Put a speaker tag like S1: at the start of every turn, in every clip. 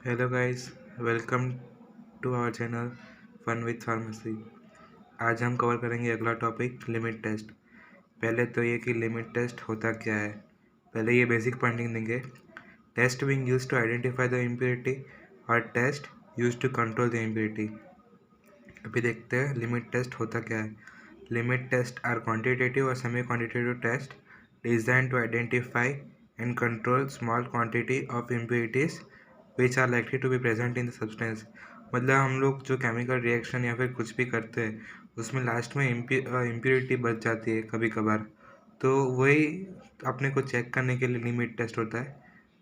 S1: Hello guys, welcome to our channel fun with pharmacy. आज हम cover करेंगे अगला टॉपिक लिमिट टेस्ट। पहले तो ये कि लिमिट टेस्ट होता क्या है, पहले ये बेसिक पॉइंटिंग देंगे। Test being used to identify the impurity और test used to control the impurity. अभी देखते हैं लिमिट टेस्ट होता क्या है। लिमिट टेस्ट आर क्वांटिटेटिव और semi quantitative test designed to identify and control small quantity of impurities which are likely to be present in the substance. मतलब हम लोग जो केमिकल रिएक्शन या फिर कुछ भी करते हैं उसमें लास्ट में इम्प्योरिटी बच जाती है कभी कभार, तो वही अपने को चेक करने के लिए लिमिट टेस्ट होता है।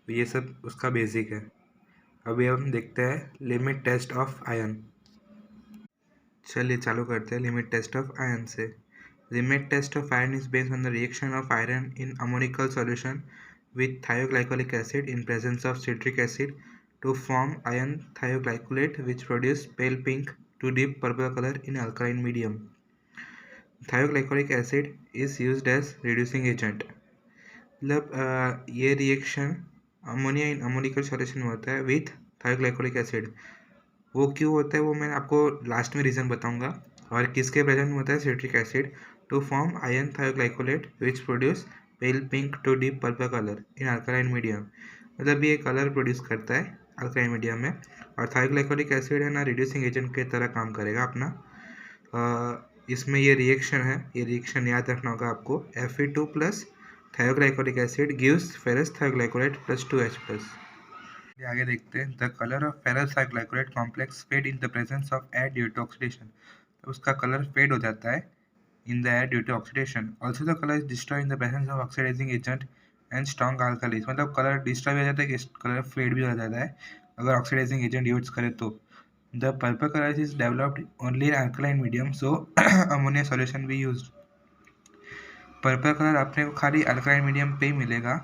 S1: ये सब उसका बेसिक है। अभी हम देखते हैं लिमिट टेस्ट ऑफ आयन। चलिए चालू करते हैं लिमिट टेस्ट ऑफ आयन से। Limit test of iron is based on the reaction of iron in ammoniacal solution with thioglycolic acid in presence of citric acid to form iron thioglycolate which produce pale pink to deep purple color in alkaline medium. Thioglycolic acid is used as reducing agent। मतलब ये reaction ammonia इन ammoniacal solution में होता है with थायोग्लाइकोलिक acid. वो क्यों होता है वो मैं आपको लास्ट में रीज़न बताऊंगा। और किसके प्रेजेंट में होता है citric acid to form ion thioglycolate which produce pale pink to deep purple colour in alkaline medium. मतलब ये कलर प्रोड्यूस करता है अल्कलाइन मीडियम में। और थायोग्लाइकोलिक एसिड है ना, रिड्यूसिंग एजेंट की तरह काम करेगा अपना। इसमें ये रिएक्शन है, ये रिएक्शन याद रखना होगा आपको। Fe2 plus thioglycolic acid gives ferrous thioglycolate plus 2H plus. आगे देखते हैं। The colour of ferrous thioglycolate complex fade in the presence of air due to oxidation. तो उसका कलर फेड हो जाता है in the air due to oxidation. Also the colour is destroy in the presence of oxidising agent and strong alkalies. मतलब colour destroy हो जाता है कि कलर फेड भी हो जाता है अगर ऑक्सीडाइजिंग एजेंट यूज करे तो। The purple colour is developed only in alkaline medium, so ammonia solution भी यूज्ड। पर्पल कलर अपने को खाली अल्कलाइन मीडियम पे ही मिलेगा,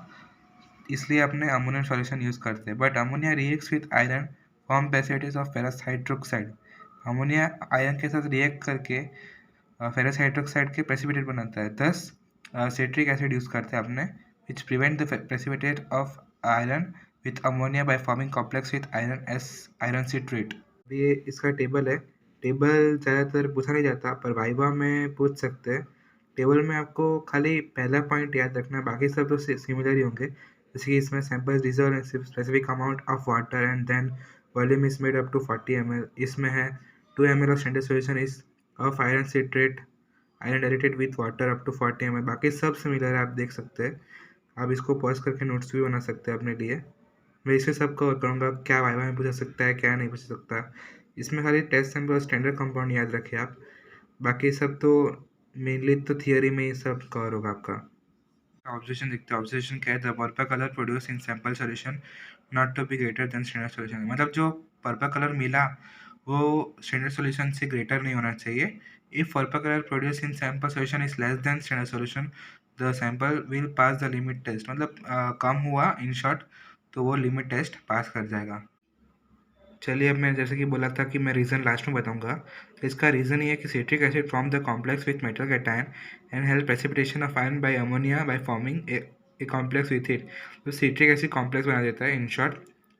S1: इसलिए अपने अमोनियम सॉल्यूशन यूज़ करते हैं। But ammonia reacts with iron form precipitates of ferrous hydroxide. Ammonia iron के साथ रिएक्ट करके फेरस हाइड्रोक्साइड के प्रेसिपिटेट बनाता है। दस सिट्रिक एसिड यूज़ करते हैं अपने which prevent the precipitate of iron with ammonia by forming complex with iron S iron citrate. ये इसका टेबल है। टेबल ज़्यादातर पूछा नहीं जाता पर वाइवा में पूछ सकते हैं। टेबल में आपको खाली पहला पॉइंट याद रखना है, बाकी सब तो सिमिलर ही होंगे। जैसे कि इसमें samples reserve specific amount of water and then volume is made up to 40 ml। इसमें है 2 ml of standard solution is of iron citrate iron diluted with water up to 40 ml। बाकी सब सिमिलर है, आप देख सकते हैं। आप इसको पॉज करके नोट्स भी बना सकते हैं अपने लिए। मैं इसे सब कवर करूँगा, क्या वाइवा में पूछा सकता है क्या नहीं पूछ सकता। इसमें खाली टेस्ट सैंपल और स्टैंडर्ड कंपाउंड याद रखिए आप। बाकी सब तो मेनली तो थियोरी में ही सब कवर होगा आपका। ऑब्जर्वेशन देखते हैं। ऑब्जर्वेशन क्या है, the purple colour produce in sample solution not to be greater than standard solution. मतलब जो पर्पल कलर मिला वो स्टैंडर्ड सॉल्यूशन से ग्रेटर नहीं होना चाहिए। If purple colour produce in sample solution is less than standard solution the sample will pass the limit test. मतलब कम हुआ इन शॉर्ट तो वो लिमिट टेस्ट पास कर जाएगा। चलिए, अब मैं जैसे कि बोला था कि मैं रीज़न लास्ट में बताऊंगा। तो इसका रीज़न ये है कि citric acid form the complex with metal cation and help precipitation of iron by ammonia by forming a complex with it. तो सिट्रिक एसिड कॉम्प्लेक्स बना देता है in short.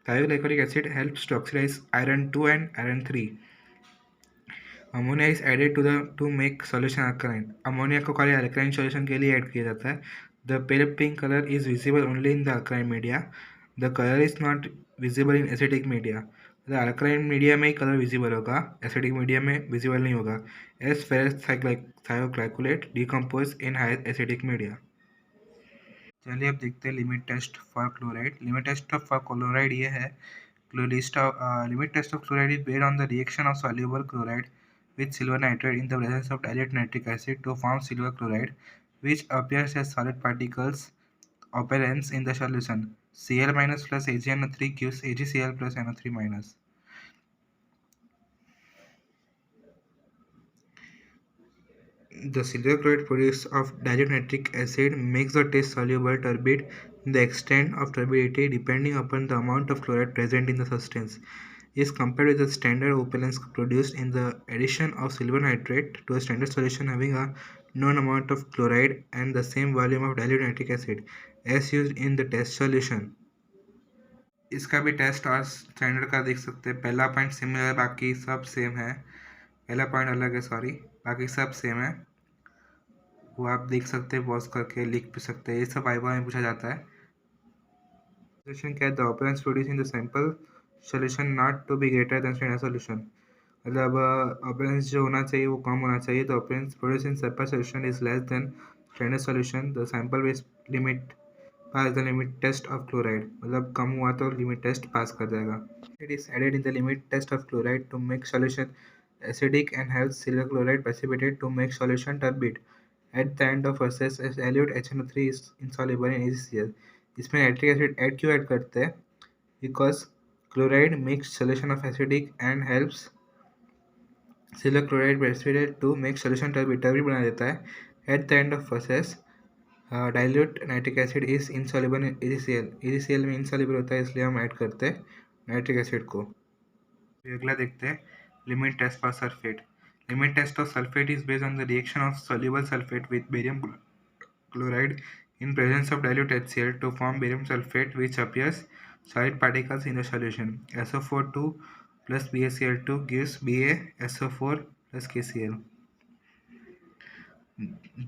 S1: Thioglycolic acid helps to oxidise iron 2 and iron 3। Ammonia is added to make solution alkaline. Ammonia को खाली alkaline solution के लिए add किया जाता है। The pale pink colour is visible only in the alkaline media. The colour is not visible in acidic media. The alkaline media में ही colour visible होगा, एसिडिक मीडिया में विजिबल नहीं होगा। As ferrous thioglycolate decompose in high acidic media. चलिए अब देखते हैं limit test for chloride. Limit test for chloride ये है। Limit test of chloride is based on the reaction of soluble chloride with silver nitrate in the presence of dilute nitric acid to form silver chloride, which appears as solid particles operants in the solution. Cl minus plus AgNO3 gives AgCl plus NO3 minus. The silver chloride produced of dilute nitric acid makes the test soluble turbid. The extent of turbidity depending upon the amount of chloride present in the substance is compared with the standard opalence produced in the addition of silver nitrate to a standard solution having a known amount of chloride and the same volume of dilute nitric acid as used in the test solution. इसका भी test और standard का देख सकते हैं। पहला point similar है, बाकी सब सेम है। पहला पॉइंट अलग है, सॉरी, बाकी सब सेम है। वो आप देख सकते हैं, पॉज करके लिख भी सकते हैं। ये सब वाइवा में पूछा जाता है। Solution क्या है? The operands produced in the sample solution not to be greater than standard solution. मतलब operands जो होना चाहिए वो कम होना चाहिए। The operands produced in sample solution is less than standard solution. The sample will limit pass the limit test of chloride. मतलब कम हुआ तो limit test pass कर जाएगा। It is added in the limit test of chloride to make solution acidic and helps silver chloride precipitate to make solution turbid. At the end of process, dilute HNO3 is insoluble in AgCl. इसमें nitric acid add क्यों add करते हैं? Because chloride makes solution of acidic and helps silver chloride precipitate to make solution turbid बना देता है। At the end of process dilute nitric acid is insoluble in AgCl। AgCl में insoluble होता है, इसलिए हम ऐड करते हैं नाइट्रिक एसिड को। अगला देखते हैं limit test for sulphate. Limit test of sulphate is based on the reaction of soluble sulfate with barium chloride in presence of dilute HCl to form barium sulfate, which appears solid particles in the solution. SO4 2 plus BaCl2 gives BaSO4 plus KCl.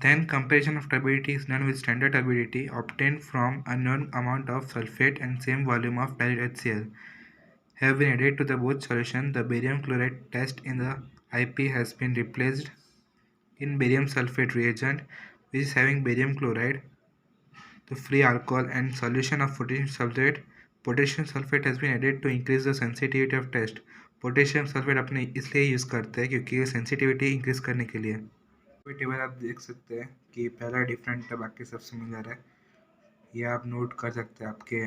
S1: Then comparison of turbidity is done with standard turbidity obtained from a known amount of sulfate and same volume of dilute HCl have been added to the both solution. The barium chloride test in the IP has been replaced in barium sulfate reagent, which is having barium chloride, the free alcohol and solution of potassium sulfate. Potassium sulfate has been added to increase the sensitivity of test. Potassium sulphate अपने इसलिए use करते हैं क्योंकि sensitivity increase करने के लिए। Table आप देख सकते हैं कि पहला डिफरेंट है, बाकी सब सिमिलर है। ये आप नोट कर सकते हैं आपके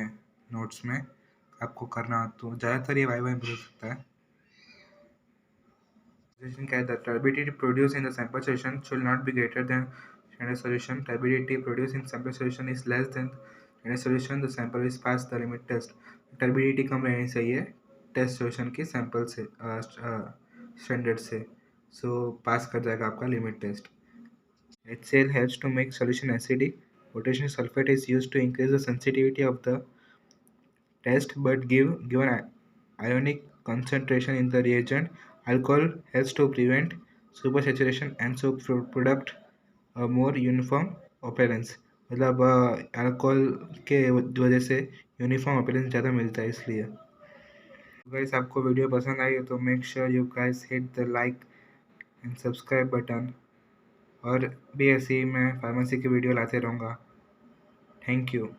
S1: नोट्स में, आपको करना हो तो। ज़्यादातर ये वाई पूछ सकता है। The turbidity produced in the sample solution should not be greater than standard solution. Turbidity produced in sample solution is less than standard solution. The sample is passed the limit test. Turbidity कम रहनी चाहिए test solution की sample से, standard से। So pass कर जाएगा आपका limit test. HCl helps to make solution acidic. Potassium sulfate is used to increase the sensitivity of the test, but given ionic concentration in the reagent, alcohol helps to prevent supersaturation and so product a more uniform appearance. मतलब alcohol के वजह से uniform appearance ज़्यादा मिलता है इसलिए। Guys आपको video पसंद आई तो make sure you guys hit the like and subscribe button, और भी ऐसी मैं फार्मेसी की वीडियो लाते रहूँगा। Thank you.